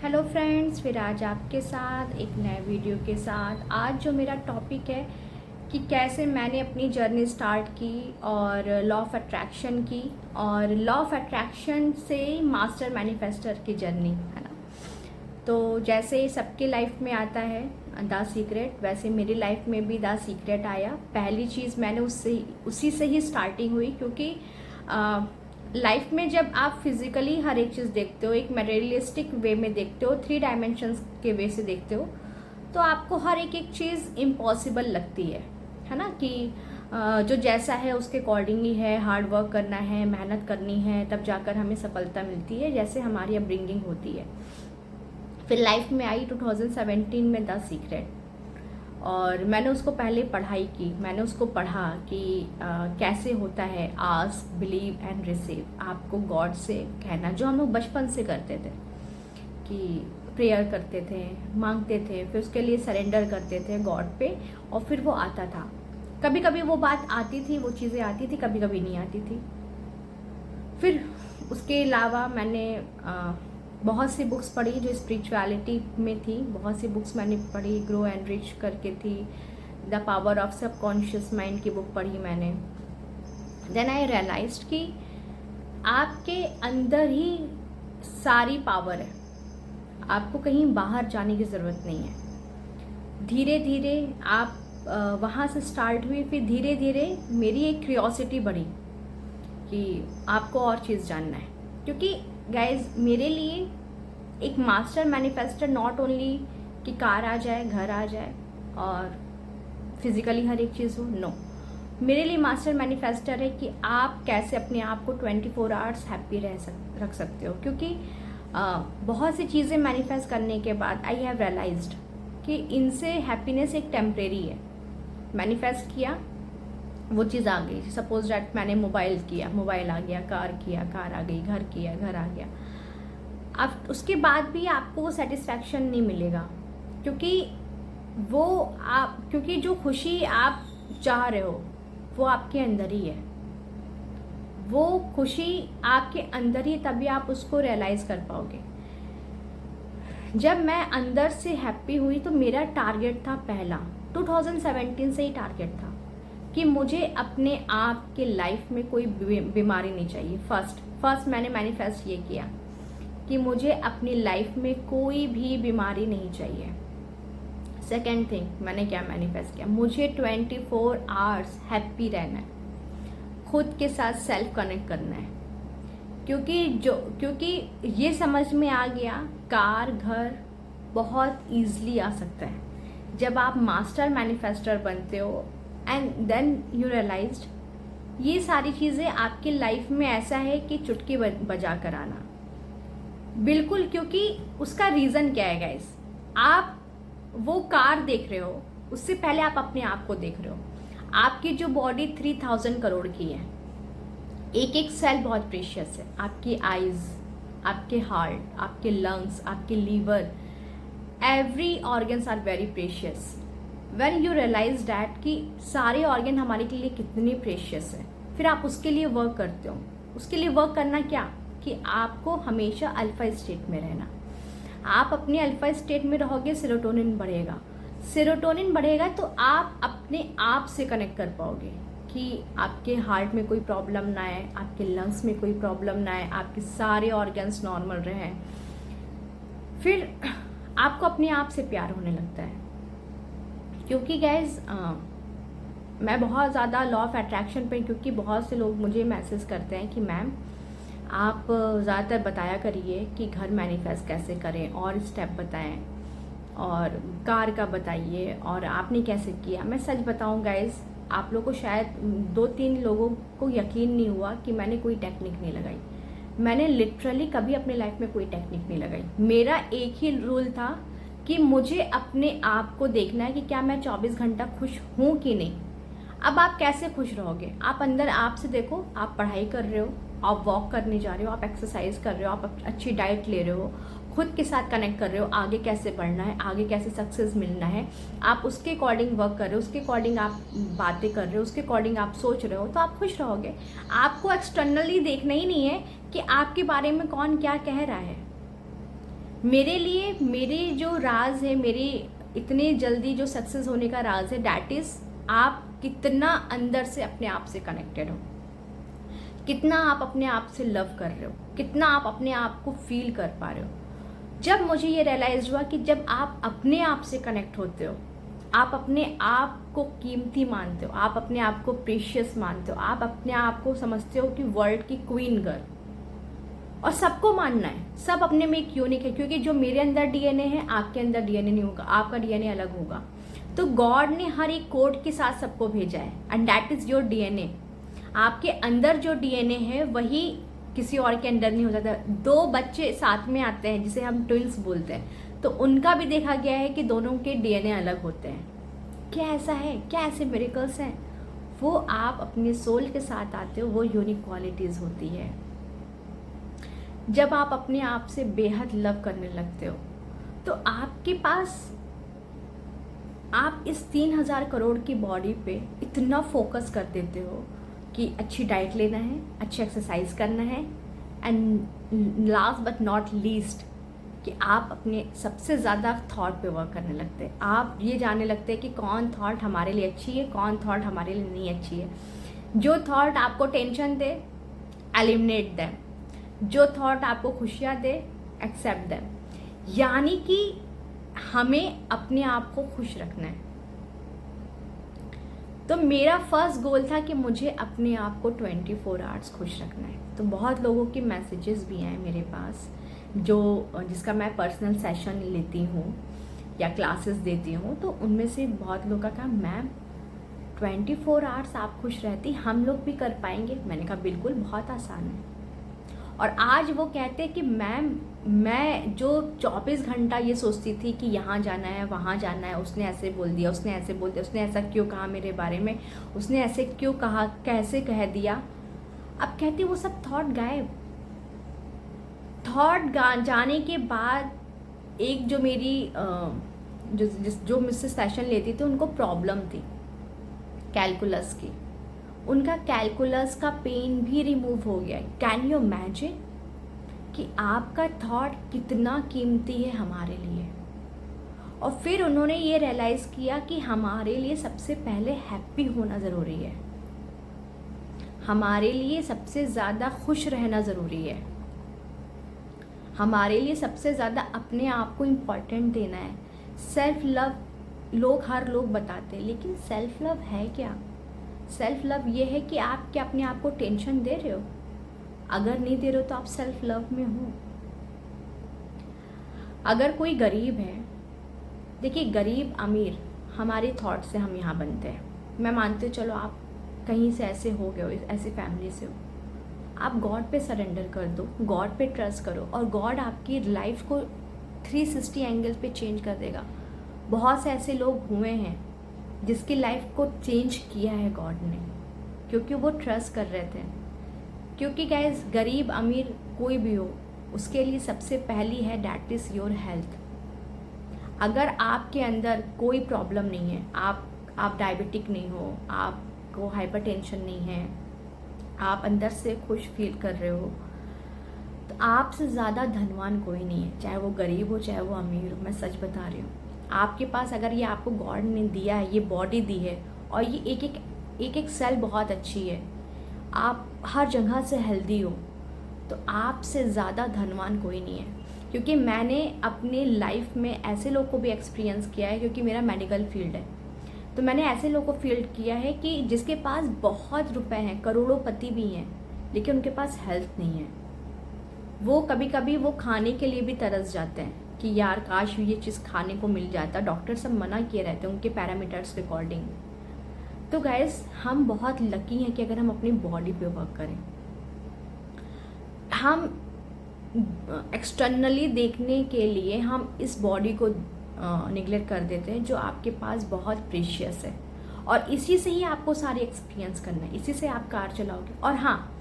Hello friends, फिर आज आपके साथ एक नए वीडियो के साथ। आज जो मेरा टॉपिक है कि कैसे मैंने अपनी जर्नी स्टार्ट की और लॉ ऑफ अट्रैक्शन की, और लॉ ऑफ अट्रैक्शन से मास्टर मैनिफेस्टर की जर्नी, है ना। तो जैसे सबके लाइफ में आता है द सीक्रेट, वैसे मेरी लाइफ में भी द सीक्रेट आया। पहली चीज़ मैंने उसी से ही स्टार्टिंग हुई, क्योंकि लाइफ में जब आप फिजिकली हर एक चीज़ देखते हो, एक मटेरियलिस्टिक वे में देखते हो, 3 डायमेंशंस के वे से देखते हो, तो आपको हर एक चीज़ इम्पॉसिबल लगती है ना। कि जो जैसा है उसके अकॉर्डिंग ही है, हार्ड वर्क करना है, मेहनत करनी है, तब जाकर हमें सफलता मिलती है, जैसे हमारी अपब्रिंगिंग होती है। फिर लाइफ में आई 2017 में द सीक्रेट, और मैंने उसको पहले पढ़ाई की, मैंने उसको पढ़ा कि कैसे होता है आस्क, बिलीव एंड रिसीव। आपको गॉड से कहना, जो हम लोग बचपन से करते थे कि प्रेयर करते थे, मांगते थे, फिर उसके लिए सरेंडर करते थे गॉड पे, और फिर वो आता था। कभी कभी वो बात आती थी, वो चीज़ें आती थी, कभी कभी नहीं आती थी। फिर उसके अलावा मैंने बहुत सी बुक्स पढ़ी जो स्पिरिचुअलिटी में थी, बहुत सी बुक्स मैंने पढ़ी, ग्रो एंड रिच करके थी, the power of subconscious mind की बुक पढ़ी मैंने। देन आई रियलाइज्ड कि आपके अंदर ही सारी पावर है, आपको कहीं बाहर जाने की ज़रूरत नहीं है। धीरे धीरे आप वहाँ से स्टार्ट हुई, फिर धीरे धीरे मेरी एक क्यूरियोसिटी बढ़ी कि आपको और चीज़ जानना है। क्योंकि गाइज, मेरे लिए एक मास्टर मैनिफेस्टर नॉट ओनली कि कार आ जाए, घर आ जाए और फिजिकली हर एक चीज़ हो, नो। मेरे लिए मास्टर मैनिफेस्टर है कि आप कैसे अपने आप को 24 आवर्स हैप्पी रख सकते हो। क्योंकि बहुत सी चीज़ें मैनिफेस्ट करने के बाद आई हैव रियलाइज्ड कि इनसे हैप्पीनेस एक टेम्परेरी है। मैनिफेस्ट किया, वो चीज़ आ गई। सपोज डैट मैंने मोबाइल किया, मोबाइल आ गया, कार किया, कार आ गई, घर किया, घर आ गया। अब उसके बाद भी आपको वो सेटिस्फैक्शन नहीं मिलेगा, क्योंकि जो खुशी आप चाह रहे हो वो आपके अंदर ही है। वो खुशी आपके अंदर ही, तभी आप उसको रियलाइज कर पाओगे। जब मैं अंदर से हैप्पी हुई तो मेरा टारगेट था पहला, 2017 से ही टारगेट था कि मुझे अपने आप के लाइफ में कोई बीमारी नहीं चाहिए। फर्स्ट मैंने मैनिफेस्ट ये किया कि मुझे अपनी लाइफ में कोई भी बीमारी नहीं चाहिए। सेकेंड थिंग मैंने क्या मैनिफेस्ट किया, मुझे 24 आवर्स हैप्पी रहना है, खुद के साथ सेल्फ कनेक्ट करना है। क्योंकि ये समझ में आ गया, कार, घर बहुत ईजिली आ सकता है जब आप मास्टर मैनिफेस्टर बनते हो। एंड देन यू रियलाइज्ड ये सारी चीज़ें आपकी लाइफ में ऐसा है कि चुटकी बजा कर आना, बिल्कुल। क्योंकि उसका रीज़न क्या है गाइस, आप वो कार देख रहे हो, उससे पहले आप अपने आप को देख रहे हो। आपकी जो बॉडी 3000 करोड़ की है, एक एक सेल बहुत प्रीशियस है। आपकी आईज, आपके हार्ट, आपके लंग्स, आपके liver, every organs are very precious. When you realize that कि सारे ऑर्गन हमारे के लिए कितने प्रेशियस है, फिर आप उसके लिए वर्क करते हो। उसके लिए वर्क करना क्या, कि आपको हमेशा अल्फा स्टेट में रहना। आप अपने अल्फा स्टेट में रहोगे, सेरोटोनिन बढ़ेगा। सेरोटोनिन बढ़ेगा तो आप अपने आप से कनेक्ट कर पाओगे कि आपके हार्ट में कोई प्रॉब्लम ना आए, आपके लंग्स में कोई प्रॉब्लम ना आए, आपके सारे ऑर्गन्स नॉर्मल रहें। फिर आपको अपने आप से प्यार होने लगता है। क्योंकि गाइज, मैं बहुत ज़्यादा लॉ ऑफ अट्रैक्शन पे, क्योंकि बहुत से लोग मुझे मैसेज करते हैं कि मैम आप ज़्यादातर बताया करिए कि घर मैनिफेस्ट कैसे करें, और स्टेप बताएं, और कार का बताइए, और आपने कैसे किया। मैं सच बताऊं गाइज, आप लोगों को शायद 2-3 लोगों को यकीन नहीं हुआ कि मैंने कोई टेक्निक नहीं लगाई। मैंने लिटरली कभी अपने लाइफ में कोई टेक्निक नहीं लगाई। मेरा एक ही रूल था कि मुझे अपने आप को देखना है कि क्या मैं 24 घंटा खुश हूँ कि नहीं। अब आप कैसे खुश रहोगे, आप अंदर आप से देखो। आप पढ़ाई कर रहे हो, आप वॉक करने जा रहे हो, आप एक्सरसाइज कर रहे हो, आप अच्छी डाइट ले रहे हो, खुद के साथ कनेक्ट कर रहे हो, आगे कैसे बढ़ना है, आगे कैसे सक्सेस मिलना है, आप उसके अकॉर्डिंग वर्क कर रहे हो, उसके अकॉर्डिंग आप बातें कर रहे हो, उसके अकॉर्डिंग आप सोच रहे हो, तो आप खुश रहोगे। आपको एक्सटर्नली देखना ही नहीं है कि आपके बारे में कौन क्या कह रहा है। मेरे लिए मेरे जो राज है, मेरे इतने जल्दी जो सक्सेस होने का राज है, डैट इज़ आप कितना अंदर से अपने आप से कनेक्टेड हो, कितना आप अपने आप से लव कर रहे हो, कितना आप अपने आप को फील कर पा रहे हो। जब मुझे ये रियलाइज हुआ कि जब आप अपने आप से कनेक्ट होते हो, आप अपने आप को कीमती मानते हो, आप अपने आप को प्रीशियस मानते हो, आप अपने आप को समझते हो कि वर्ल्ड की क्वीन गर्ल, और सबको मानना है, सब अपने में एक यूनिक है, क्योंकि जो मेरे अंदर डीएनए है आपके अंदर डीएनए नहीं होगा, आपका डीएनए अलग होगा। तो गॉड ने हर एक कोड के साथ सबको भेजा है, and that is your DNA. आपके अंदर जो डीएनए है वही किसी और के अंदर नहीं हो जाता। दो बच्चे साथ में आते हैं जिसे हम ट्विंस बोलते हैं, तो उनका भी देखा गया है कि दोनों के डीएनए अलग होते हैं। क्या ऐसा है? क्या ऐसे मिरेकल्स हैं? वो आप अपने सोल के साथ आते हो, वो यूनिक क्वालिटीज़ होती है। जब आप अपने आप से बेहद लव करने लगते हो तो आपके पास, आप इस 3000 करोड़ की बॉडी पे इतना फोकस कर देते हो कि अच्छी डाइट लेना है, अच्छी एक्सरसाइज करना है, and last but not least कि आप अपने सबसे ज़्यादा थॉट पे वर्क करने लगते हैं। आप ये जानने लगते हैं कि कौन थॉट हमारे लिए अच्छी है, कौन थॉट हमारे लिए नहीं अच्छी है। जो थॉट आपको टेंशन दे, एलिमिनेट देम। जो थॉट आपको खुशियाँ दे, एक्सेप्ट देम। यानी कि हमें अपने आप को खुश रखना है। तो मेरा फर्स्ट गोल था कि मुझे अपने आप को 24 आवर्स खुश रखना है। तो बहुत लोगों के मैसेजेस भी आए मेरे पास, जिसका मैं पर्सनल सेशन लेती हूँ या क्लासेस देती हूँ, तो उनमें से बहुत लोगों का कहा, मैम 24 आवर्स आप खुश रहती, हम लोग भी कर पाएंगे? मैंने कहा बिल्कुल, बहुत आसान है। और आज वो कहते हैं कि मैम, मैं जो 24 घंटा ये सोचती थी कि यहाँ जाना है, वहाँ जाना है, उसने ऐसे बोल दिया, उसने ऐसे बोल दिया, उसने ऐसा क्यों कहा मेरे बारे में, उसने ऐसे क्यों कहा, कैसे कह दिया, अब कहती वो सब थॉट गायब। थॉट जाने के बाद एक जो मेरी जो मुझसे सेशन लेती थी, उनको प्रॉब्लम थी कैलकुलस की। उनका कैलकुलस का पेन भी रिमूव हो गया। कैन यू इमेजिन कि आपका थॉट कितना कीमती है हमारे लिए। और फिर उन्होंने ये रियलाइज़ किया कि हमारे लिए सबसे पहले हैप्पी होना ज़रूरी है, हमारे लिए सबसे ज़्यादा खुश रहना ज़रूरी है, हमारे लिए सबसे ज़्यादा अपने आप को इम्पॉर्टेंट देना है। सेल्फ लव हर लोग बताते हैं, लेकिन सेल्फ लव है क्या? सेल्फ लव ये है कि आप क्या अपने आप को टेंशन दे रहे हो? अगर नहीं दे रहे हो तो आप सेल्फ लव में हो। अगर कोई गरीब है, देखिए गरीब अमीर हमारे थॉट से हम यहाँ बनते हैं। मैं मानती हूँ, चलो आप कहीं से ऐसे हो गए हो, ऐसी फैमिली से हो, आप गॉड पे सरेंडर कर दो, गॉड पे ट्रस्ट करो, और गॉड आपकी लाइफ को 360 एंगल पे चेंज कर देगा। बहुत से ऐसे लोग हुए हैं जिसकी लाइफ को चेंज किया है गॉड ने, क्योंकि वो ट्रस्ट कर रहे थे। क्योंकि गाइस, गरीब अमीर कोई भी हो, उसके लिए सबसे पहली है डैट इज़ योर हेल्थ। अगर आपके अंदर कोई प्रॉब्लम नहीं है, आप डायबिटिक नहीं हो, आपको हाइपरटेंशन नहीं है, आप अंदर से खुश फील कर रहे हो, तो आपसे ज़्यादा धनवान कोई नहीं है, चाहे वो गरीब हो चाहे वो अमीर हो। मैं सच बता रही हूँ, आपके पास अगर ये आपको गॉड ने दिया है, ये बॉडी दी है, और ये एक एक सेल बहुत अच्छी है, आप हर जगह से हेल्दी हो, तो आपसे ज़्यादा धनवान कोई नहीं है। क्योंकि मैंने अपने लाइफ में ऐसे लोग को भी एक्सपीरियंस किया है, क्योंकि मेरा मेडिकल फील्ड है, तो मैंने ऐसे लोगों को फील्ड किया है कि जिसके पास बहुत रुपए हैं, करोड़ोंपति भी हैं, लेकिन उनके पास हेल्थ नहीं है। वो कभी कभी वो खाने के लिए भी तरस जाते हैं कि यार काश ये चीज़ खाने को मिल जाता। डॉक्टर सब मना किए रहते हैं उनके पैरामीटर्स के अकॉर्डिंग। तो गाइस, हम बहुत लकी हैं कि अगर हम अपनी बॉडी पे वर्क करें। हम एक्सटर्नली देखने के लिए हम इस बॉडी को निगलेक्ट कर देते हैं, जो आपके पास बहुत प्रीशियस है, और इसी से ही आपको सारी एक्सपीरियंस करना है, इसी से आप कार चलाओगे। और हाँ,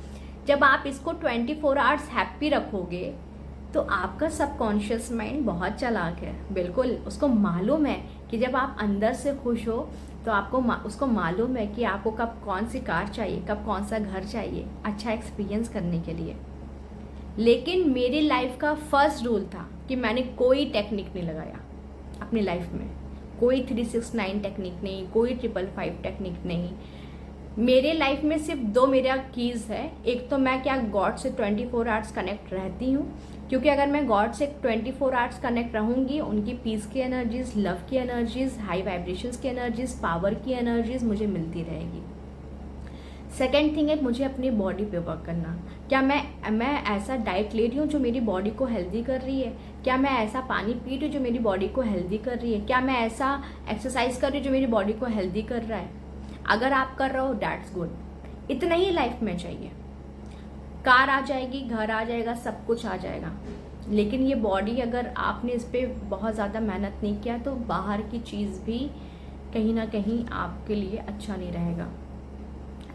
जब आप इसको 24 आवर्स हैप्पी रखोगे तो आपका सबकॉन्शियस माइंड बहुत चालाक है। बिल्कुल, उसको मालूम है कि जब आप अंदर से खुश हो तो उसको मालूम है कि आपको कब कौन सी कार चाहिए, कब कौन सा घर चाहिए अच्छा एक्सपीरियंस करने के लिए। लेकिन मेरी लाइफ का फर्स्ट रूल था कि मैंने कोई टेक्निक नहीं लगाया अपनी लाइफ में, कोई 369 टेक्निक नहीं, कोई 555 टेक्निक नहीं। मेरे लाइफ में सिर्फ 2 मेरा कीज़ है। एक तो मैं क्या गॉड से 24 आवर्स कनेक्ट रहती हूँ, क्योंकि अगर मैं गॉड से 24 आवर्स कनेक्ट रहूँगी, उनकी पीस की एनर्जीज, लव की एनर्जीज, हाई वाइब्रेशंस की एनर्जीज, पावर की एनर्जीज मुझे मिलती रहेगी। सेकेंड थिंग है मुझे अपनी बॉडी पे वर्क करना। क्या मैं ऐसा डाइट ले रही हूँ जो मेरी बॉडी को हेल्दी कर रही है? क्या मैं ऐसा पानी पी रही हूँ जो मेरी बॉडी को हेल्दी कर रही है? क्या मैं ऐसा एक्सरसाइज कर रही हूँ जो मेरी बॉडी को हेल्दी कर रहा है? अगर आप कर रहे हो दैट्स गुड। इतना ही लाइफ में चाहिए। कार आ जाएगी, घर आ जाएगा, सब कुछ आ जाएगा, लेकिन ये बॉडी अगर आपने इस पर बहुत ज़्यादा मेहनत नहीं किया तो बाहर की चीज़ भी कहीं ना कहीं आपके लिए अच्छा नहीं रहेगा।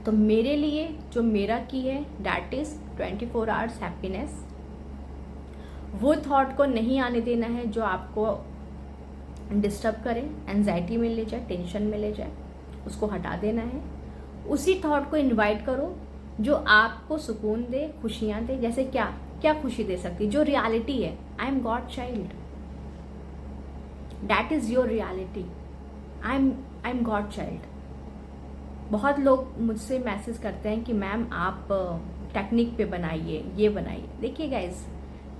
तो मेरे लिए जो मेरा की है दैट इज़ 24 आवर्स हैप्पीनेस। वो थॉट को नहीं आने देना है जो आपको डिस्टर्ब करे, एंजाइटी में ले जाए, टेंशन में ले जाए, उसको हटा देना है। उसी थॉट को इनवाइट करो जो आपको सुकून दे, खुशियाँ दे। जैसे क्या क्या खुशी दे सकती, जो रियलिटी है, I am God child, that is your reality. I am God child. बहुत लोग मुझसे मैसेज करते हैं कि मैम आप टेक्निक पे बनाइए, ये बनाइए। देखिए गाइज,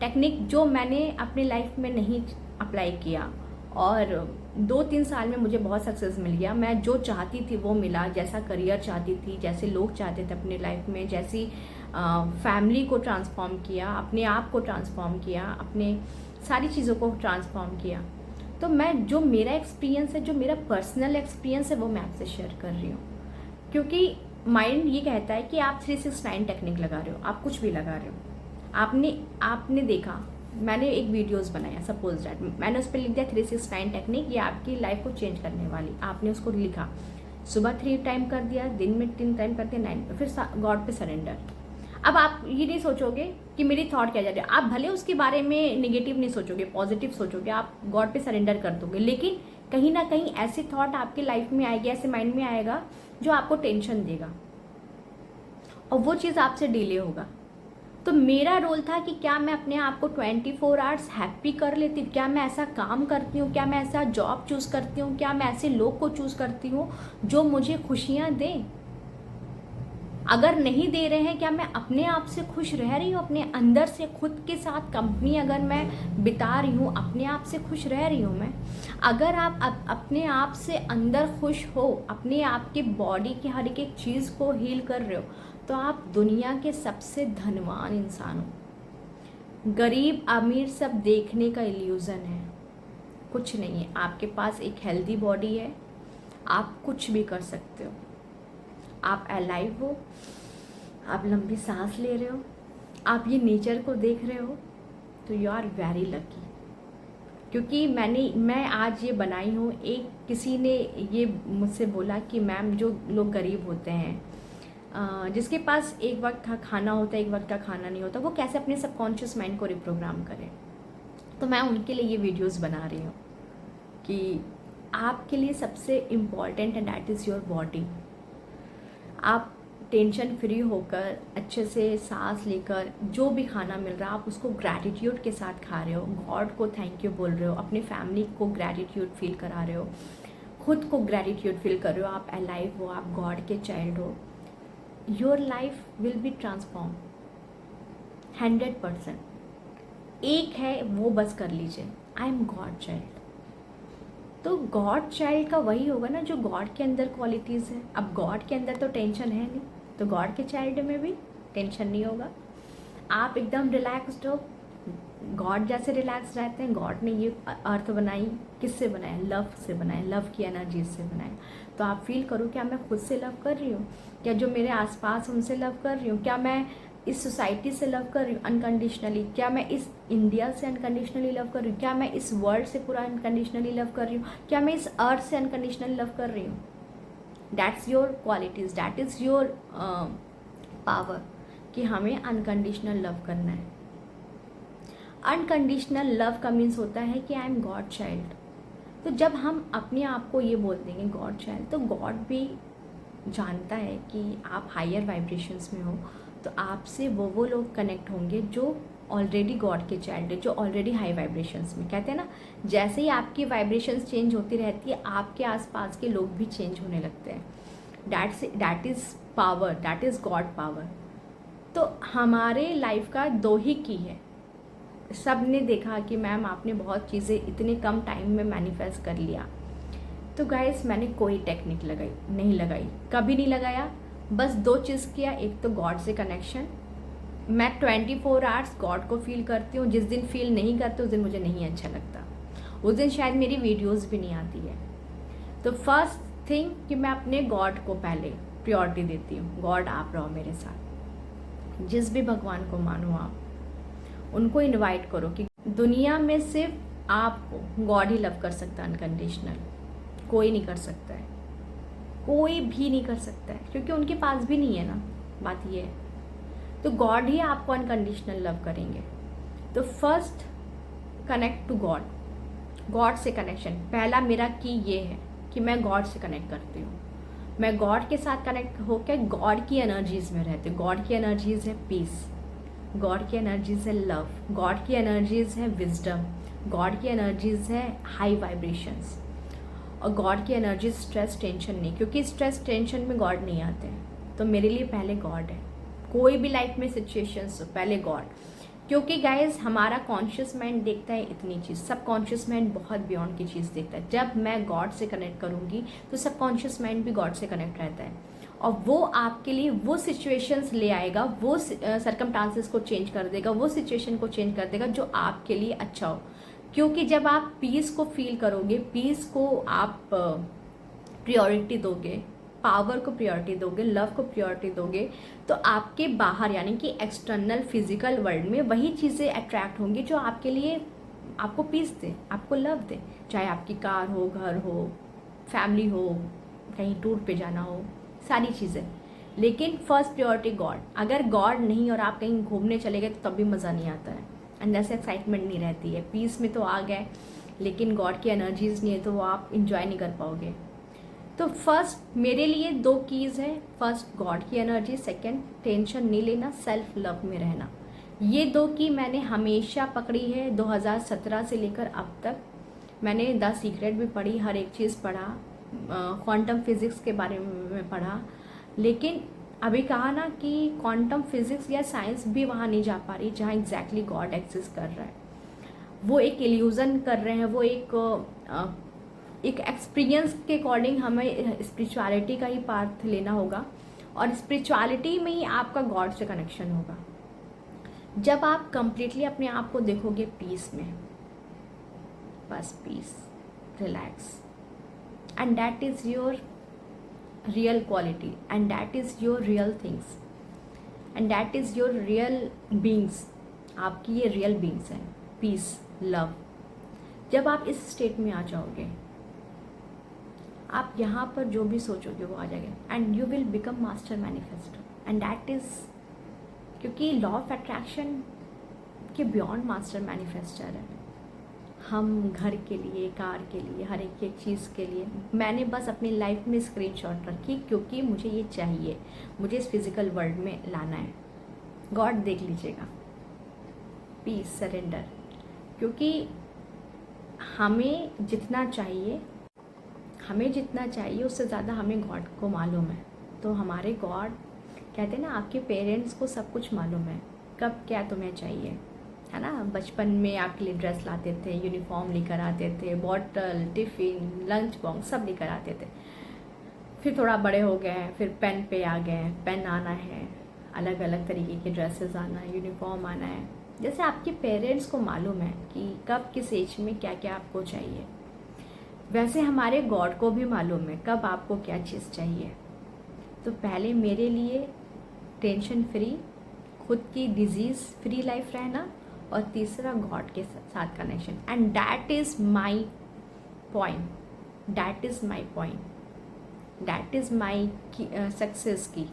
टेक्निक जो मैंने अपनी लाइफ में नहीं अप्लाई किया और 2-3 साल में मुझे बहुत सक्सेस मिल गया। मैं जो चाहती थी वो मिला, जैसा करियर चाहती थी, जैसे लोग चाहते थे अपनी लाइफ में, जैसी फैमिली को ट्रांसफॉर्म किया, अपने आप को ट्रांसफॉर्म किया, अपने सारी चीज़ों को ट्रांसफॉर्म किया। तो मैं जो मेरा एक्सपीरियंस है, जो मेरा पर्सनल एक्सपीरियंस है, वो मैं आपसे शेयर कर रही हूँ। क्योंकि माइंड ये कहता है कि आप 369 टेक्निक लगा रहे हो, आप कुछ भी लगा रहे हो। आपने देखा, मैंने एक वीडियोस बनाया, सपोज दैट मैंने उस पर लिख दिया 369 टेक्निक, ये आपकी लाइफ को चेंज करने वाली। आपने उसको लिखा, सुबह 3 टाइम कर दिया, दिन में 3 टाइम कर दिया, 9, फिर गॉड पे सरेंडर। अब आप ये नहीं सोचोगे कि मेरी थॉट क्या जा रही है, आप भले उसके बारे में निगेटिव नहीं सोचोगे, पॉजिटिव सोचोगे, आप गॉड पे सरेंडर कर दोगे, लेकिन कहीं ना कहीं ऐसी थॉट आपकी लाइफ में आएगी, ऐसे माइंड में आएगा जो आपको टेंशन देगा और वो चीज़ आपसे डिले होगा। तो मेरा रोल था कि क्या मैं अपने आप को 24 आवर्स हैप्पी कर लेती हूँ, क्या मैं ऐसा काम करती हूँ, क्या मैं ऐसा जॉब चूज़ करती हूँ, क्या मैं ऐसे लोग को चूज़ करती हूँ जो मुझे खुशियाँ दें। अगर नहीं दे रहे हैं, क्या मैं अपने आप से खुश रह रही हूँ? अपने अंदर से खुद के साथ कंपनी अगर मैं बिता रही हूँ, अपने आप से खुश रह रही हूँ मैं? अगर आप अपने आप से अंदर खुश हो, अपने आप के बॉडी की हर एक चीज़ को हील कर रहे हो, तो आप दुनिया के सबसे धनवान इंसान हो। गरीब अमीर सब देखने का इल्यूज़न है, कुछ नहीं है। आपके पास एक हेल्दी बॉडी है, आप कुछ भी कर सकते हो। आप अलाइव हो, आप लंबी सांस ले रहे हो, आप ये नेचर को देख रहे हो, तो यू आर वेरी लकी। क्योंकि मैं आज ये बनाई हूँ। एक किसी ने ये मुझसे बोला कि मैम जो लोग गरीब होते हैं, जिसके पास एक वक्त का खाना होता है, एक वक्त का खाना नहीं होता, वो कैसे अपने सबकॉन्शियस माइंड को रिप्रोग्राम करें। तो मैं उनके लिए ये वीडियोस बना रही हूँ कि आपके लिए सबसे इम्पॉर्टेंट है दैट इज़ योर बॉडी। आप टेंशन फ्री होकर अच्छे से सांस लेकर जो भी खाना मिल रहा है आप उसको ग्रैटिट्यूड के साथ खा रहे हो, गॉड को थैंक यू बोल रहे हो, अपनी फैमिली को ग्रैटिट्यूड फील करा रहे हो, खुद को ग्रैटिट्यूड फील कर रहे हो। आप अलाइव हो, आप गॉड के चाइल्ड हो। Your life will be transform 100%। एक है वो बस कर लीजिए, आई एम गॉड चाइल्ड। तो गॉड चाइल्ड का वही होगा ना जो गॉड के अंदर क्वालिटीज़ है। अब गॉड के अंदर तो टेंशन है नहीं, तो गॉड के चाइल्ड में भी टेंशन नहीं होगा। आप एकदम रिलैक्स्ड हो, गॉड जैसे रिलैक्स रहते हैं। गॉड ने ये अर्थ बनाई, किससे बनाया? लव से बनाया, लव की एनर्जी से बनाया। तो आप फील करो, क्या मैं खुद से लव कर रही हूँ? क्या जो मेरे आसपास उनसे लव कर रही हूँ? क्या मैं इस सोसाइटी से लव कर रही हूँ अनकंडीशनली? क्या मैं इस इंडिया से अनकंडीशनली लव कर रही हूँ? क्या मैं इस वर्ल्ड से पूरा अनकंडीशनली लव कर रही हूँ? क्या मैं इस अर्थ से अनकंडीशनली लव कर रही हूँ? That's your qualities, that is your power कि हमें अनकंडीशनल लव करना है। अनकंडीशनल लव का मीन्स होता है कि आई एम गॉड चाइल्ड। तो जब हम अपने आप को ये बोल देंगे गॉड चाइल्ड, तो गॉड भी जानता है कि आप हायर वाइब्रेशंस में हो, तो आपसे वो लोग कनेक्ट होंगे जो ऑलरेडी गॉड के चाइल्ड है, जो ऑलरेडी हाई वाइब्रेशंस में, कहते हैं ना जैसे ही आपकी वाइब्रेशंस चेंज होती रहती है आपके आसपास के लोग भी चेंज होने लगते हैं। That is power, that is God power. तो हमारे लाइफ का दो ही की है। सब ने देखा कि मैम आपने बहुत चीज़ें इतने कम टाइम में मैनिफेस्ट कर लिया। तो गाइस मैंने कोई टेक्निक नहीं लगाई, कभी नहीं लगाया। बस दो चीज़ किया, एक तो गॉड से कनेक्शन। मैं 24 आवर्स गॉड को फील करती हूँ। जिस दिन फील नहीं करती उस दिन मुझे नहीं अच्छा लगता, उस दिन शायद मेरी वीडियोस भी नहीं आती है। तो फर्स्ट थिंग कि मैं अपने गॉड को पहले प्रायोरिटी देती हूँ। गॉड आप रहो मेरे साथ, जिस भी भगवान को मानो आप उनको इनवाइट करो कि दुनिया में सिर्फ आपको गॉड ही लव कर सकता है अनकंडीशनल, कोई नहीं कर सकता है, कोई भी नहीं कर सकता है, क्योंकि उनके पास भी नहीं है ना, बात ये है। तो गॉड ही आपको अनकंडीशनल लव करेंगे। तो first connect to God, God से कनेक्शन। पहला मेरा की ये है कि मैं गॉड से कनेक्ट करती हूँ। मैं गॉड के साथ कनेक्ट होकर गॉड की एनर्जीज में रहती हूँ। गॉड की एनर्जीज है पीस, गॉड की एनर्जीज है लव, गॉड की एनर्जीज है विजडम, गॉड की एनर्जीज है हाई वाइब्रेशंस, और गॉड की एनर्जी स्ट्रेस टेंशन नहीं, क्योंकि स्ट्रेस टेंशन में गॉड नहीं आते हैं। तो मेरे लिए पहले गॉड है। कोई भी लाइफ में सिचुएशंस हो पहले गॉड, क्योंकि गाइज हमारा कॉन्शियस माइंड देखता है इतनी चीज़, सब कॉन्शियस माइंड बहुत बियॉन्ड की चीज़ देखता है। जब मैं गॉड से कनेक्ट करूँगी तो सब कॉन्शियस माइंड भी गॉड से कनेक्ट रहता है, और वो आपके लिए वो सिचुएशंस ले आएगा, वो सर्कमस्टांसेस को चेंज कर देगा, वो सिचुएशन को चेंज कर देगा जो आपके लिए अच्छा हो। क्योंकि जब आप पीस को फील करोगे, पीस को आप प्रायोरिटी दोगे, पावर को प्रायोरिटी दोगे, लव को प्रायोरिटी दोगे, तो आपके बाहर यानी कि एक्सटर्नल फिजिकल वर्ल्ड में वही चीज़ें अट्रैक्ट होंगी जो आपके लिए आपको पीस दे, आपको लव दे। चाहे आपकी कार हो, घर हो, फैमिली हो, कहीं टूर पे जाना हो, सारी चीज़ें। लेकिन फर्स्ट प्रायोरिटी गॉड। अगर गॉड नहीं और आप कहीं घूमने चले गए तो तब भी मज़ा नहीं आता है, अंदर से एक्साइटमेंट नहीं रहती है। पीस में तो आ गए, लेकिन गॉड की एनर्जीज नहीं है तो वो आप इंजॉय नहीं कर पाओगे। तो फर्स्ट मेरे लिए दो कीज़ है, फर्स्ट गॉड की एनर्जी, सेकंड टेंशन नहीं लेना, सेल्फ लव में रहना। ये दो की मैंने हमेशा पकड़ी है 2017 से लेकर अब तक। मैंने द सीक्रेट भी पढ़ी, हर एक चीज़ पढ़ा, क्वांटम फिज़िक्स के बारे में पढ़ा, लेकिन अभी कहा ना कि क्वांटम फिज़िक्स या साइंस भी वहाँ नहीं जा पा रही जहाँ एग्जैक्टली गॉड एग्जिस्ट कर रहा है। वो एक इल्यूज़न कर रहे हैं, वो एक एक्सपीरियंस के अकॉर्डिंग हमें स्पिरिचुअलिटी का ही पार्ट लेना होगा, और स्पिरिचुअलिटी में ही आपका गॉड से कनेक्शन होगा। जब आप कंप्लीटली अपने आप को देखोगे पीस में, बस peace, relax, and that is your real quality, and that is your real things, and that is your real beings. आपकी ये रियल बींग्स हैं, पीस, लव। जब आप इस स्टेट में आ जाओगे, आप यहाँ पर जो भी सोचोगे वो आ जाएगा, and you will become master manifesto. And that is, क्योंकि लॉ ऑफ अट्रैक्शन के बियॉन्ड मास्टर मैनिफेस्टर है। हम घर के लिए, कार के लिए, हर एक चीज़ के लिए मैंने बस अपनी लाइफ में स्क्रीनशॉट रखी, क्योंकि मुझे ये चाहिए, मुझे इस फिज़िकल वर्ल्ड में लाना है। गॉड देख लीजिएगा, पीस, सरेंडर। क्योंकि हमें जितना चाहिए उससे ज़्यादा हमें गॉड को मालूम है। तो हमारे गॉड कहते हैं ना, आपके पेरेंट्स को सब कुछ मालूम है कब क्या तुम्हें चाहिए, है ना। बचपन में आपके लिए ड्रेस लाते थे, यूनिफॉर्म लेकर आते थे, बॉटल, टिफ़िन, लंच बॉक्स सब लेकर आते थे। फिर थोड़ा बड़े हो गए हैं, फिर पेन पे आ गए, पेन आना है, अलग अलग तरीके के ड्रेसेस आना है, यूनिफॉर्म आना है। जैसे आपके पेरेंट्स को मालूम है कि कब किस एज में क्या क्या आपको चाहिए, वैसे हमारे गॉड को भी मालूम है कब आपको क्या चीज़ चाहिए। तो पहले मेरे लिए टेंशन फ्री, खुद की डिजीज़ फ्री लाइफ रहना, और तीसरा गॉड के साथ connection. And that is my point, that is my point, that is my success की।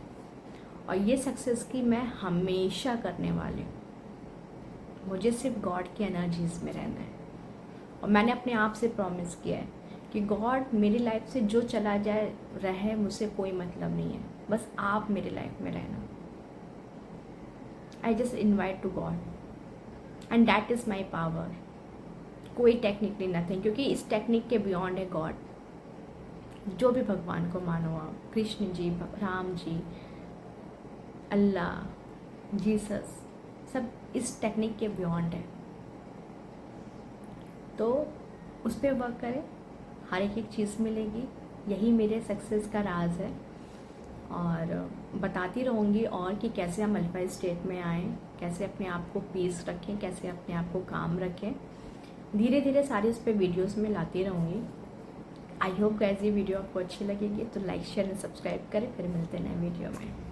और ये सक्सेस की मैं हमेशा करने वाली हूँ। मुझे सिर्फ गॉड की एनर्जीज़ में रहना है, और मैंने अपने आप से प्रॉमिस किया है कि गॉड मेरी लाइफ से जो चला जाए रहे, मुझसे कोई मतलब नहीं है, बस आप मेरी लाइफ में रहना। I just invite to God and that is my power. कोई टेक्निक नहीं, नथिंग, क्योंकि इस टेक्निक के बियॉन्ड है गॉड। जो भी भगवान को मानो आप, कृष्ण जी, राम जी, अल्लाह, जीसस, सब इस टेक्निक के बियॉन्ड है। तो उस पर वर्क करें, हर एक चीज़ मिलेगी। यही मेरे सक्सेस का राज है। और बताती रहूँगी और कि कैसे हम अल्फा स्टेट में आएँ, कैसे अपने आप को पीस रखें, कैसे अपने आप को काम रखें। धीरे धीरे सारी उस पर वीडियोज़ में लाती रहूँगी। आई होप गाइस ये वीडियो आपको अच्छी लगेगी, तो लाइक शेयर एंड सब्सक्राइब करें। फिर मिलते हैं नए वीडियो में।